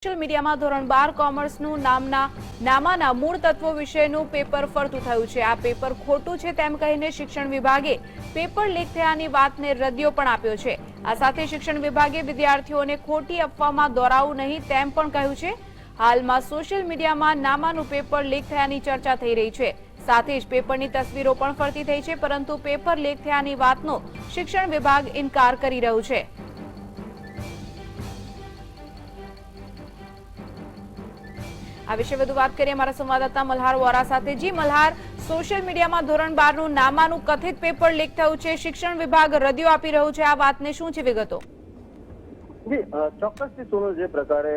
Social મીડિયામાં ધોરણ 12 કોમર્સનું નામાના મૂળ તત્વો વિશેનું પેપર ફરતું થયું છે। આ પેપર ખોટું છે તેમ કહીને શિક્ષણ વિભાગે પેપર લીક થયાની વાતને રદિયો પણ આપ્યો છે। આ સાથે શિક્ષણ વિભાગે વિદ્યાર્થીઓને ખોટી અફવામાં દોરાવવું નહીં તેમ પણ કહ્યું છે। હાલમાં સોશિયલ મીડિયામાં નામાનું પેપર લીક થયાની ચર્ચા થઈ રહી છે। સાથે જ પેપરની તસવીરો પણ ફરતી થઈ છે, પરંતુ પેપર લીક થયાની વાતનો શિક્ષણ વિભાગ ઇનકાર કરી રહ્યું છે। આ વિશે વધુ વાત કરીએ અમારા સંવાદદાતા મલ્હાર વોરા સાથે। જી મલ્હાર, સોશિયલ મીડિયામાં ધોરણ 12 નું નામાનું કથિત પેપર લીક થયું છે, શિક્ષણ વિભાગ રદિયો આપી રહ્યું છે, આ વાતને શું છે વિગતો? જી ચોક્કસથી સોનલ, જે પ્રકારે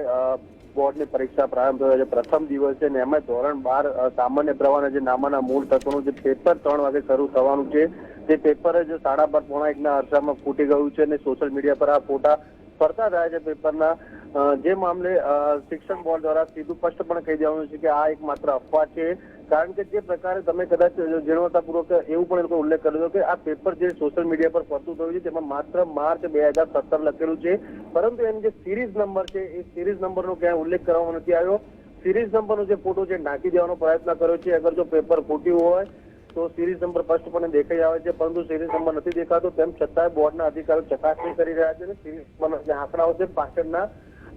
બોર્ડની પરીક્ષા પ્રારંભ થયો છે, પ્રથમ દિવસ છે ને એમાં ધોરણ 12 સામાન્ય પ્રવાહના જે નામાના મૂળ તત્વોનું જે પેપર 3 વાગે શરૂ થવાનું છે, તે પેપર જ 12:30 અરસામાં ફૂટી ગયું છે અને સોશિયલ મીડિયા પર આ ફોટા ફરતા રહ્યા છે પેપરના। જે મામલે શિક્ષણ બોર્ડ દ્વારા સીધું સ્પષ્ટપણે કહી દેવાનું છે કે આ એક માત્ર અફવા છે, કારણ કે જે પ્રકારે તમે કદાચ ઝીણવટપૂર્વક એવું પણ એ લોકો ઉલ્લેખ કર્યો કે આ પેપર જે સોશિયલ મીડિયા પર ફરતું થયું છે તેમાં માત્ર માર્ચ 2017 લખેલું છે, પરંતુ એનો જે સિરીઝ નંબર છે એ સિરીઝ નંબરનો ક્યાંય ઉલ્લેખ કરવામાં નથી આવ્યો। સિરીઝ નંબરનો જે ફોટો છે નાખી દેવાનો પ્રયત્ન કર્યો છે। અગર જો પેપર ફૂટ્યું હોય તો સિરીઝ નંબર સ્પષ્ટપણે દેખાઈ આવે છે, પરંતુ સિરીઝ નંબર નથી દેખાતો, તેમ છતાં બોર્ડના અધિકારીઓ ચકાસણી કરી રહ્યા છે। સિરીઝ નંબરના જે આંકડાઓ છે, પાછળના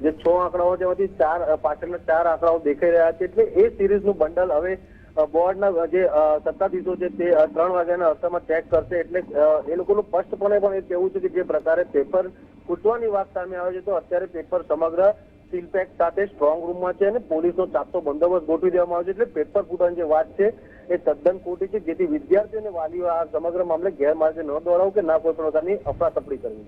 જે 6 આંકડાઓ તેમાંથી 4 પાછળના 4 આંકડાઓ દેખાઈ રહ્યા છે, એટલે એ સિરીઝનું બંડલ હવે બોર્ડના જે સત્તાધીશો છે તે 3 વાગ્યાના અરસામાં ચેક કરશે। એટલે એ લોકોનું સ્પષ્ટપણે પણ એ કહેવું છે કે જે પ્રકારે પેપર ફૂટવાની વાત સામે આવે છે, તો અત્યારે પેપર સમગ્ર સીલપેક સાથે સ્ટ્રોંગ રૂમમાં છે અને પોલીસનો ચાપતો બંદોબસ્ત ગોઠવી દેવામાં આવ્યો છે। એટલે પેપર ફૂટવાની જે વાત છે એ તદ્દન ખોટી છે, જેથી વિદ્યાર્થીઓ અને વાલીઓ આ સમગ્ર મામલે ગેરમાર્ગે ન દોડાવું કે ના કોઈ પણ પ્રકારની અફરાતફરી કરવી।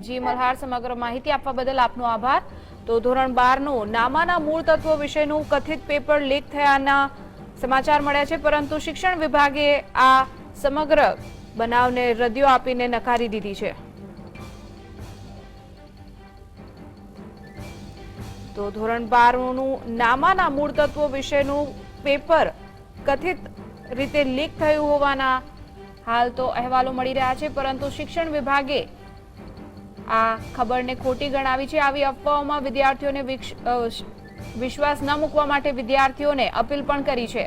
જી મલ્હાર, સમગ્ર માહિતી આપવા બદલ આપનો આભાર। તો ધોરણ 12 નું નામાના મૂળ તત્વો વિશેનું કથિત પેપર લીક થયાના સમાચાર મળ્યા છે, પરંતુ શિક્ષણ વિભાગે આ સમગ્ર બનાવને રદિયો આપીને નકારી દીધી છે। તો ધોરણ 12 નું નામાના મૂળ તત્વો વિશેનું પેપર કથિત રીતે લીક થયું હોવાના હાલ તો અહેવાલો મળી રહ્યા છે, પરંતુ શિક્ષણ વિભાગે આ ખબરને ખોટી ગણાવી છે। આવી અફવાઓમાં વિદ્યાર્થીઓને વિશ્વાસ ન મૂકવા માટે વિદ્યાર્થીઓને અપીલ પણ કરી છે।